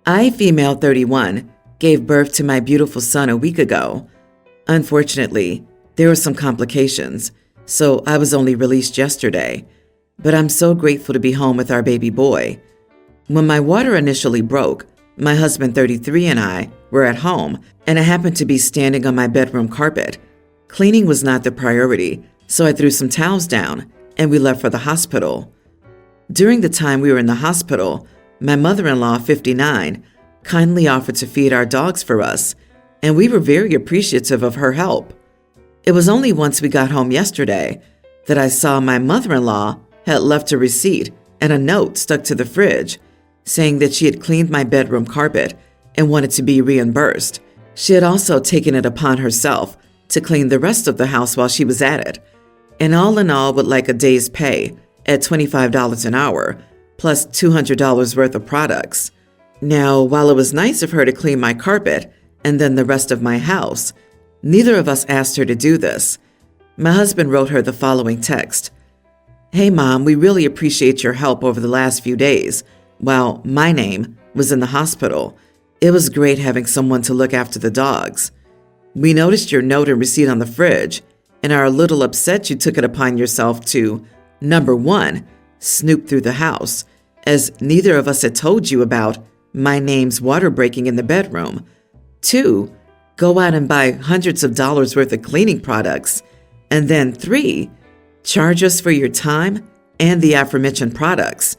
I, female 31, gave birth to my beautiful son a week ago. Unfortunately, there were some complications, so I was only released yesterday. But I'm so grateful to be home with our baby boy. When my water initially broke, my husband 33 and I were at home, and I happened to be standing on my bedroom carpet. Cleaning was not the priority, so I threw some towels down, and we left for the hospital. During the time we were in the hospital, my mother-in-law, 59, kindly offered to feed our dogs for us, and we were very appreciative of her help. It was only once we got home yesterday that I saw my mother-in-law had left a receipt and a note stuck to the fridge saying that she had cleaned my bedroom carpet and wanted to be reimbursed. She had also taken it upon herself to clean the rest of the house while she was at it, and all in all would like a day's pay at $25 an hour, plus $200 worth of products. Now, while it was nice of her to clean my carpet and then the rest of my house, neither of us asked her to do this. My husband wrote her the following text. "Hey Mom, we really appreciate your help over the last few days. While my name was in the hospital, it was great having someone to look after the dogs. We noticed your note and receipt on the fridge and are a little upset you took it upon yourself to, number one, snoop through the house, as neither of us had told you about my name's water breaking in the bedroom. 2, go out and buy hundreds of dollars worth of cleaning products. And then 3, charge us for your time and the aforementioned products.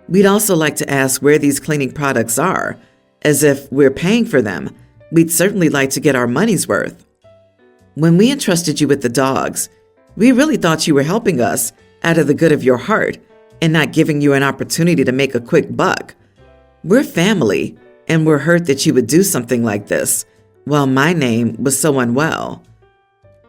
We'd also like to ask where these cleaning products are, as if we're paying for them. We'd certainly like to get our money's worth. When we entrusted you with the dogs, we really thought you were helping us out of the good of your heart and not giving you an opportunity to make a quick buck. We're family, and we're hurt that you would do something like this while my name was so unwell."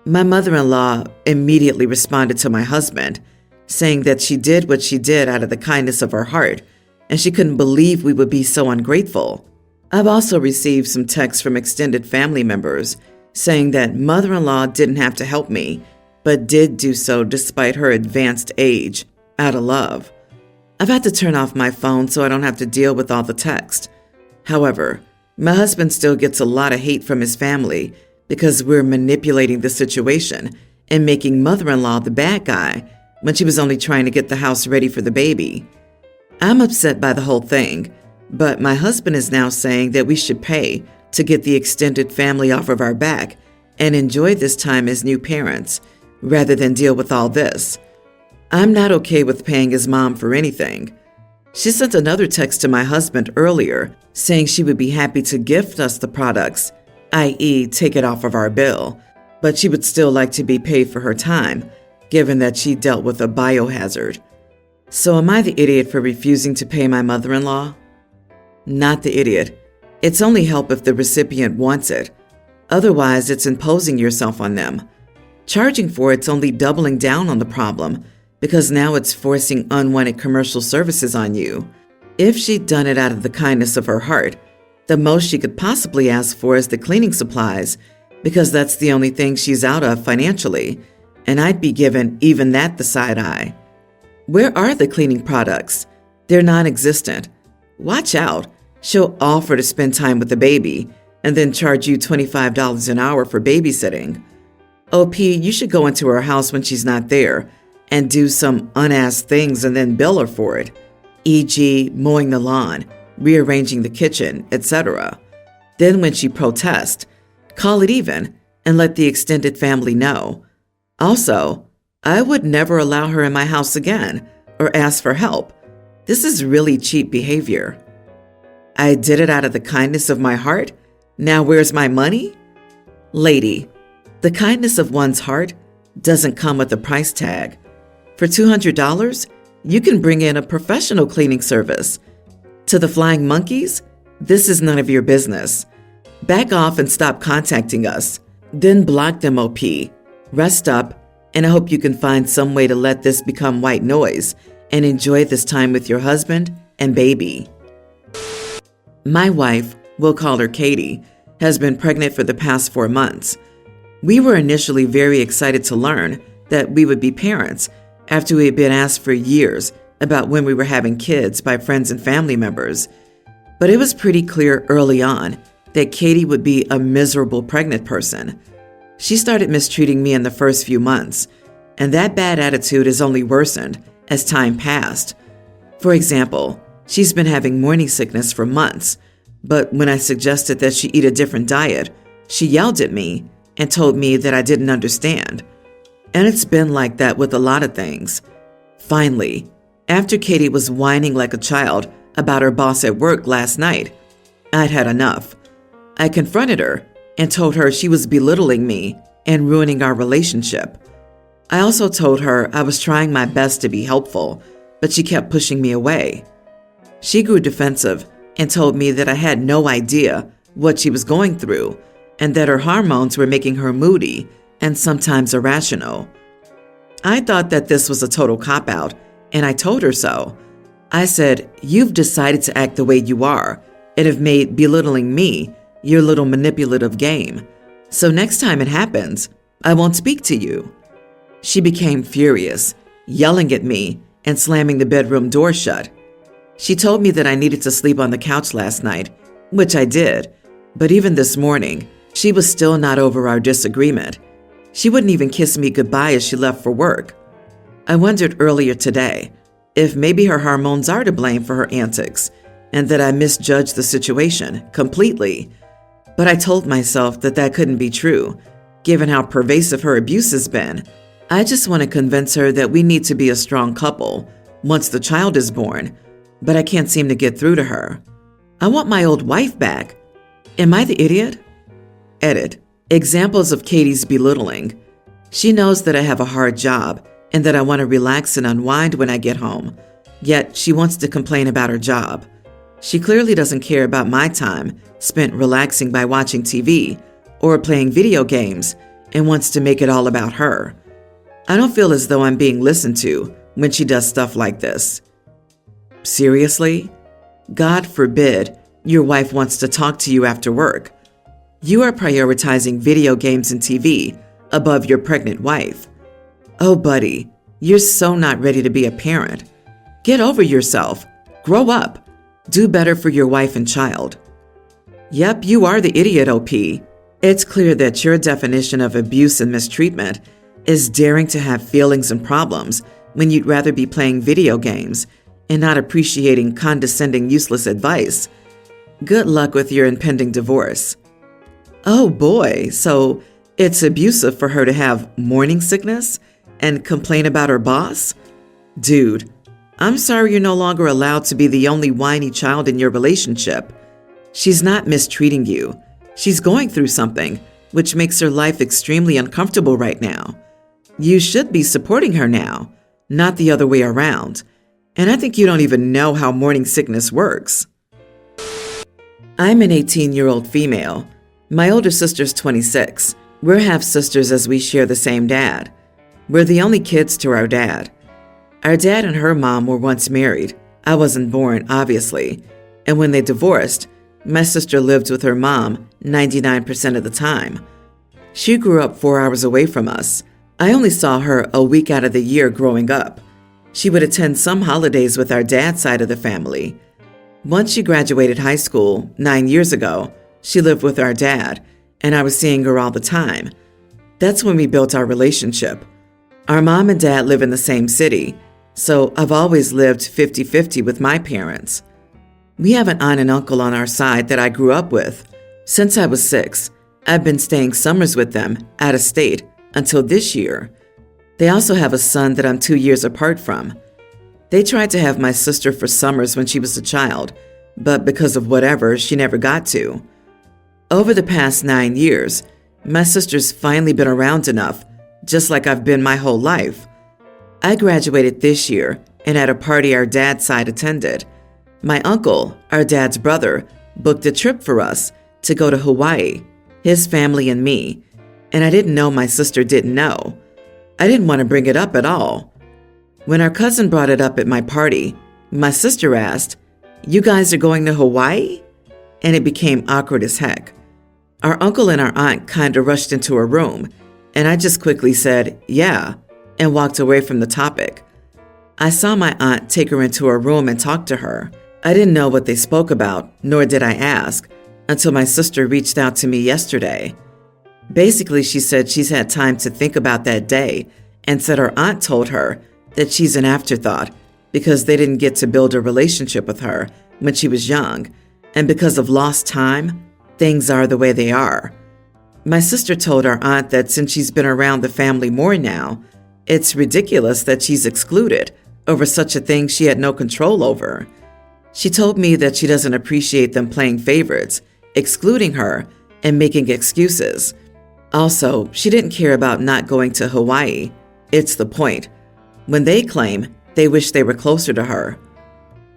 My mother-in-law immediately responded to my husband, saying that she did what she did out of the kindness of her heart, and she couldn't believe we would be so ungrateful. I've also received some texts from extended family members saying that mother-in-law didn't have to help me, but did do so despite her advanced age, out of love. I've had to turn off my phone so I don't have to deal with all the text. However, my husband still gets a lot of hate from his family because we're manipulating the situation and making mother-in-law the bad guy when she was only trying to get the house ready for the baby. I'm upset by the whole thing, but my husband is now saying that we should pay to get the extended family off of our back and enjoy this time as new parents, rather than deal with all this. I'm not okay with paying his mom for anything. She sent another text to my husband earlier saying she would be happy to gift us the products, i.e. take it off of our bill, but she would still like to be paid for her time, given that she dealt with a biohazard. So am I the idiot for refusing to pay my mother-in-law? Not the idiot. It's only help if the recipient wants it. Otherwise, it's imposing yourself on them. Charging for it's only doubling down on the problem, because now it's forcing unwanted commercial services on you. If she'd done it out of the kindness of her heart, the most she could possibly ask for is the cleaning supplies, because that's the only thing she's out of financially, and I'd be given even that the side eye. Where are the cleaning products? They're non-existent. Watch out. She'll offer to spend time with the baby and then charge you $25 an hour for babysitting. OP, you should go into her house when she's not there and do some unasked things and then bill her for it, e.g. mowing the lawn, rearranging the kitchen, etc. Then when she protests, call it even and let the extended family know. Also, I would never allow her in my house again or ask for help. This is really cheap behavior. I did it out of the kindness of my heart. Now where's my money? Lady, the kindness of one's heart doesn't come with a price tag. For $200, you can bring in a professional cleaning service. To the flying monkeys, this is none of your business. Back off and stop contacting us. Then block them, OP. Rest up, and I hope you can find some way to let this become white noise and enjoy this time with your husband and baby. My wife, we'll call her Katie, has been pregnant for the past 4 months. We were initially very excited to learn that we would be parents after we had been asked for years about when we were having kids by friends and family members. But it was pretty clear early on that Katie would be a miserable pregnant person. She started mistreating me in the first few months, and that bad attitude has only worsened as time passed. For example, she's been having morning sickness for months, but when I suggested that she eat a different diet, she yelled at me and told me that I didn't understand. And it's been like that with a lot of things. Finally, after Katie was whining like a child about her boss at work last night, I'd had enough. I confronted her and told her she was belittling me and ruining our relationship. I also told her I was trying my best to be helpful, but she kept pushing me away. She grew defensive and told me that I had no idea what she was going through and that her hormones were making her moody and sometimes irrational. I thought that this was a total cop-out, and I told her so. I said, "You've decided to act the way you are and have made belittling me your little manipulative game. So next time it happens, I won't speak to you." She became furious, yelling at me and slamming the bedroom door shut. She told me that I needed to sleep on the couch last night, which I did, but even this morning, she was still not over our disagreement. She wouldn't even kiss me goodbye as she left for work. I wondered earlier today if maybe her hormones are to blame for her antics and that I misjudged the situation completely. But I told myself that that couldn't be true, given how pervasive her abuse has been. I just want to convince her that we need to be a strong couple once the child is born, but I can't seem to get through to her. I want my old wife back. Am I the idiot? Edit. Examples of Katie's belittling. She knows that I have a hard job and that I want to relax and unwind when I get home, yet she wants to complain about her job. She clearly doesn't care about my time spent relaxing by watching TV or playing video games and wants to make it all about her. I don't feel as though I'm being listened to when she does stuff like this. Seriously? God forbid your wife wants to talk to you after work. You are prioritizing video games and TV above your pregnant wife. Oh, buddy, you're so not ready to be a parent. Get over yourself. Grow up. Do better for your wife and child. Yep, you are the idiot, OP. It's clear that your definition of abuse and mistreatment is daring to have feelings and problems when you'd rather be playing video games and not appreciating condescending, useless advice. Good luck with your impending divorce. Oh boy, so it's abusive for her to have morning sickness and complain about her boss? Dude, I'm sorry you're no longer allowed to be the only whiny child in your relationship. She's not mistreating you. She's going through something, which makes her life extremely uncomfortable right now. You should be supporting her now, not the other way around. And I think you don't even know how morning sickness works. I'm an 18-year-old female. My older sister's 26. We're half-sisters as we share the same dad. We're the only kids to our dad. Our dad and her mom were once married. I wasn't born, obviously. And when they divorced, my sister lived with her mom 99% of the time. She grew up 4 hours away from us. I only saw her a week out of the year growing up. She would attend some holidays with our dad's side of the family. Once she graduated high school 9 years ago, she lived with our dad, and I was seeing her all the time. That's when we built our relationship. Our mom and dad live in the same city, so I've always lived 50-50 with my parents. We have an aunt and uncle on our side that I grew up with. Since I was 6, I've been staying summers with them out of state until this year. They also have a son that I'm 2 years apart from. They tried to have my sister for summers when she was a child, but because of whatever, she never got to. Over the past 9 years, my sister's finally been around enough, just like I've been my whole life. I graduated this year and at a party our dad's side attended. My uncle, our dad's brother, booked a trip for us to go to Hawaii, his family and me, and I didn't know my sister didn't know. I didn't want to bring it up at all. When our cousin brought it up at my party, my sister asked, "You guys are going to Hawaii?" And it became awkward as heck. Our uncle and our aunt kind of rushed into a room, and I just quickly said, "Yeah," and walked away from the topic. I saw my aunt take her into her room and talk to her. I didn't know what they spoke about, nor did I ask, until my sister reached out to me yesterday. Basically, she said she's had time to think about that day and said her aunt told her that she's an afterthought because they didn't get to build a relationship with her when she was young, and because of lost time, things are the way they are. My sister told our aunt that since she's been around the family more now, it's ridiculous that she's excluded over such a thing she had no control over. She told me that she doesn't appreciate them playing favorites, excluding her, and making excuses. Also, she didn't care about not going to Hawaii. It's the point. When they claim they wish they were closer to her.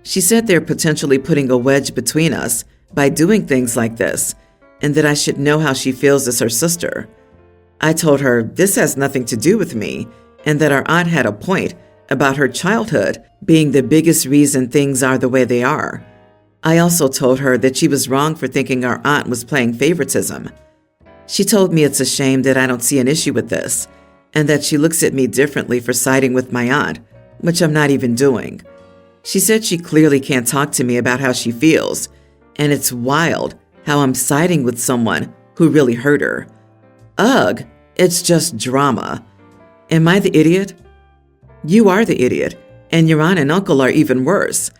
She said they're potentially putting a wedge between us by doing things like this, and that I should know how she feels as her sister. I told her this has nothing to do with me, and that our aunt had a point about her childhood being the biggest reason things are the way they are. I also told her that she was wrong for thinking our aunt was playing favoritism. She told me it's a shame that I don't see an issue with this, and that she looks at me differently for siding with my aunt, which I'm not even doing. She said she clearly can't talk to me about how she feels, and it's wild how I'm siding with someone who really hurt her. Ugh, it's just drama. Am I the idiot? You are the idiot, and your aunt and uncle are even worse.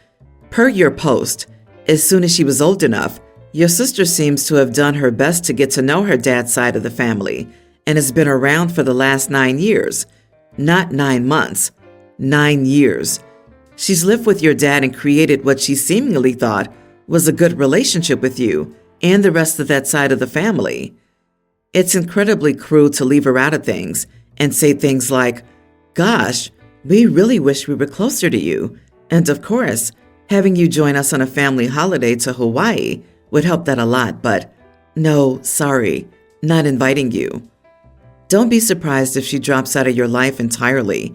Per your post, as soon as she was old enough, your sister seems to have done her best to get to know her dad's side of the family and has been around for the last 9 years. Not 9 months, 9 years. She's lived with your dad and created what she seemingly thought was a good relationship with you and the rest of that side of the family. It's incredibly cruel to leave her out of things and say things like, "Gosh, we really wish we were closer to you. And of course, having you join us on a family holiday to Hawaii would help that a lot, but no, sorry, not inviting you." Don't be surprised if she drops out of your life entirely.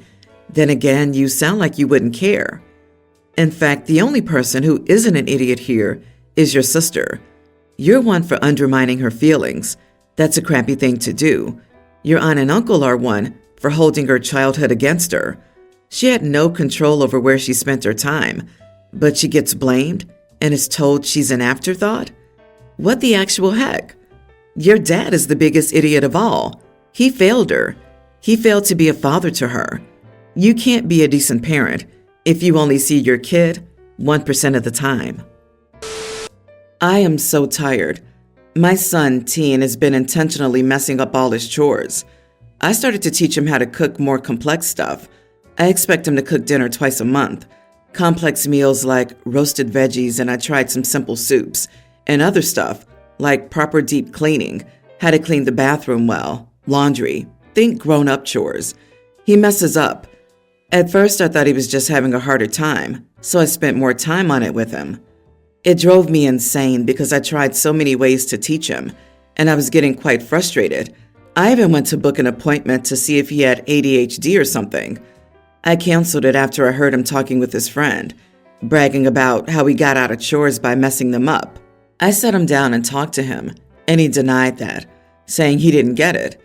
Then again, you sound like you wouldn't care. In fact, the only person who isn't an idiot here is your sister. You're one for undermining her feelings. That's a crappy thing to do. Your aunt and uncle are one for holding her childhood against her. She had no control over where she spent her time, but she gets blamed and is told she's an afterthought? What the actual heck? Your dad is the biggest idiot of all. He failed her. He failed to be a father to her. You can't be a decent parent if you only see your kid 1% of the time. I am so tired. My son, Teen, has been intentionally messing up all his chores. I started to teach him how to cook more complex stuff. I expect him to cook dinner twice a month. Complex meals like roasted veggies, and I tried some simple soups. And other stuff like proper deep cleaning, how to clean the bathroom well, laundry. Think grown-up chores. He messes up. At first, I thought he was just having a harder time, so I spent more time on it with him. It drove me insane because I tried so many ways to teach him, and I was getting quite frustrated. I even went to book an appointment to see if he had ADHD or something. I canceled it after I heard him talking with his friend, bragging about how he got out of chores by messing them up. I sat him down and talked to him, and he denied that, saying he didn't get it.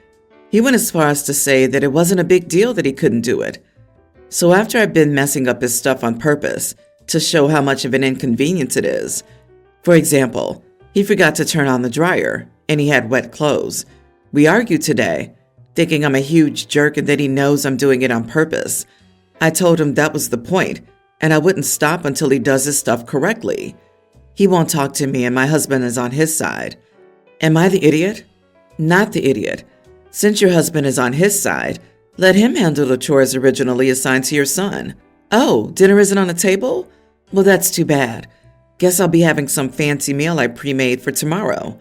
He went as far as to say that it wasn't a big deal that he couldn't do it. So after I've been messing up his stuff on purpose to show how much of an inconvenience it is, for example, he forgot to turn on the dryer and he had wet clothes. We argued today, thinking I'm a huge jerk and that he knows I'm doing it on purpose. I told him that was the point, and I wouldn't stop until he does his stuff correctly. He won't talk to me and my husband is on his side. Am I the idiot? Not the idiot. Since your husband is on his side, let him handle the chores originally assigned to your son. Oh, dinner isn't on the table? Well, that's too bad. Guess I'll be having some fancy meal I pre-made for tomorrow.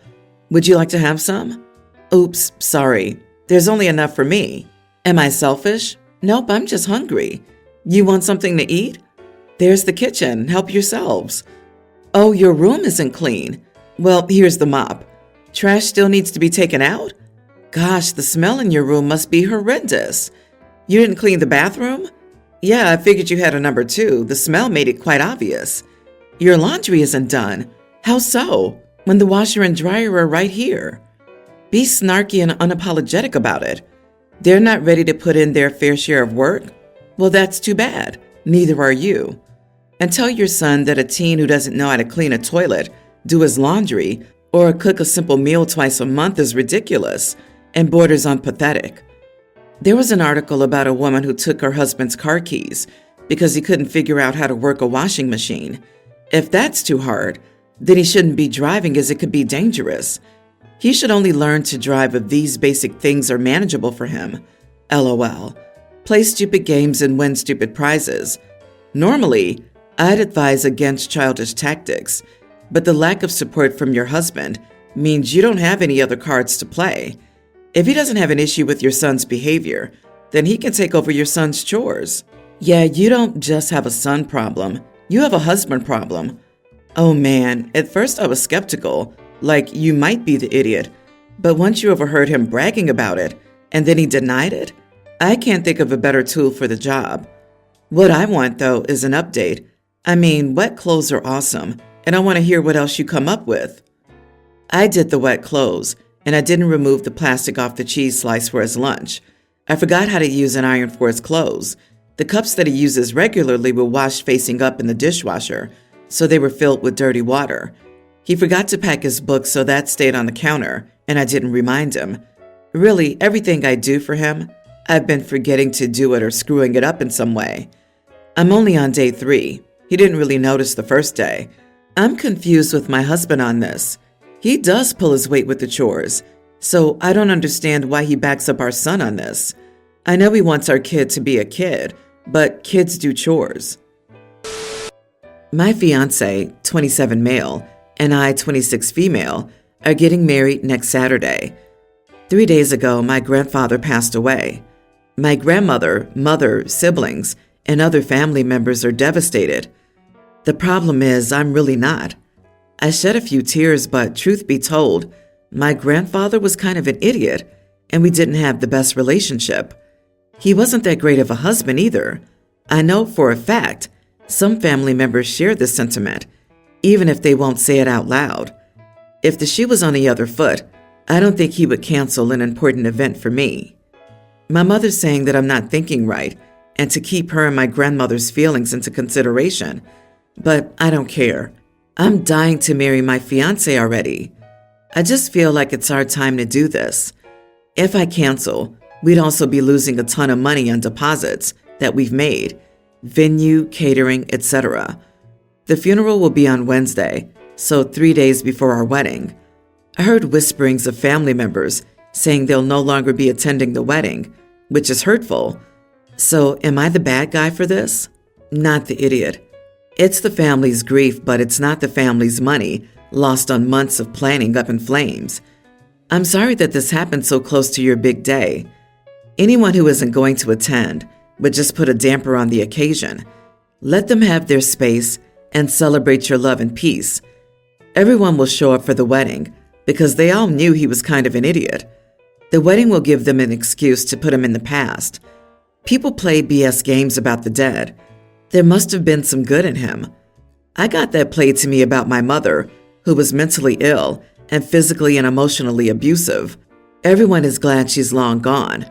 Would you like to have some? Oops, sorry. There's only enough for me. Am I selfish? Nope, I'm just hungry. You want something to eat? There's the kitchen. Help yourselves. Oh, your room isn't clean. Well, here's the mop. Trash still needs to be taken out? Gosh, the smell in your room must be horrendous. You didn't clean the bathroom? Yeah, I figured you had a number 2. The smell made it quite obvious. Your laundry isn't done. How so? When the washer and dryer are right here. Be snarky and unapologetic about it. They're not ready to put in their fair share of work? Well, that's too bad. Neither are you. And tell your son that a teen who doesn't know how to clean a toilet, do his laundry, or cook a simple meal twice a month is ridiculous and borders on pathetic. There was an article about a woman who took her husband's car keys because he couldn't figure out how to work a washing machine. If that's too hard, then he shouldn't be driving as it could be dangerous. He should only learn to drive if these basic things are manageable for him. LOL. Play stupid games and win stupid prizes. Normally, I'd advise against childish tactics, but the lack of support from your husband means you don't have any other cards to play. If he doesn't have an issue with your son's behavior, then he can take over your son's chores. Yeah, you don't just have a son problem, you have a husband problem. Oh man, at first I was skeptical, like you might be the idiot, but once you overheard him bragging about it, and then he denied it, I can't think of a better tool for the job. What I want, though, is an update. I mean, wet clothes are awesome, and I want to hear what else you come up with. I did the wet clothes, and I didn't remove the plastic off the cheese slice for his lunch. I forgot how to use an iron for his clothes. The cups that he uses regularly were washed facing up in the dishwasher, so they were filled with dirty water. He forgot to pack his books, so that stayed on the counter, and I didn't remind him. Really, everything I do for him, I've been forgetting to do it or screwing it up in some way. I'm only on day 3. He didn't really notice the first day. I'm confused with my husband on this. He does pull his weight with the chores, so I don't understand why he backs up our son on this. I know he wants our kid to be a kid, but kids do chores. My fiance, 27 male, and I, 26 female, are getting married next Saturday. 3 days ago, my grandfather passed away. My grandmother, mother, siblings, and other family members are devastated. The problem is, I'm really not. I shed a few tears, but truth be told, my grandfather was kind of an idiot, and we didn't have the best relationship. He wasn't that great of a husband either. I know for a fact some family members share this sentiment, even if they won't say it out loud. If the shoe was on the other foot, I don't think he would cancel an important event for me. My mother's saying that I'm not thinking right and to keep her and my grandmother's feelings into consideration, but I don't care. I'm dying to marry my fiancé already. I just feel like it's our time to do this. If I cancel, we'd also be losing a ton of money on deposits that we've made, venue, catering, etc. The funeral will be on Wednesday, so 3 days before our wedding. I heard whisperings of family members saying they'll no longer be attending the wedding, which is hurtful. So am I the bad guy for this? Not the idiot. It's the family's grief, but it's not the family's money lost on months of planning up in flames. I'm sorry that this happened so close to your big day. Anyone who isn't going to attend would just put a damper on the occasion. Let them have their space and celebrate your love and peace. Everyone will show up for the wedding because they all knew he was kind of an idiot. The wedding will give them an excuse to put him in the past. People play BS games about the dead. There must have been some good in him. I got that played to me about my mother, who was mentally ill and physically and emotionally abusive. Everyone is glad she's long gone.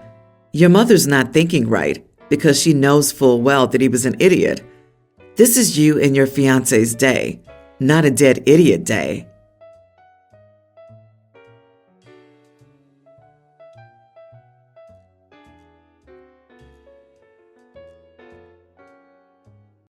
Your mother's not thinking right because she knows full well that he was an idiot. This is you and your fiancé's day, not a dead idiot day.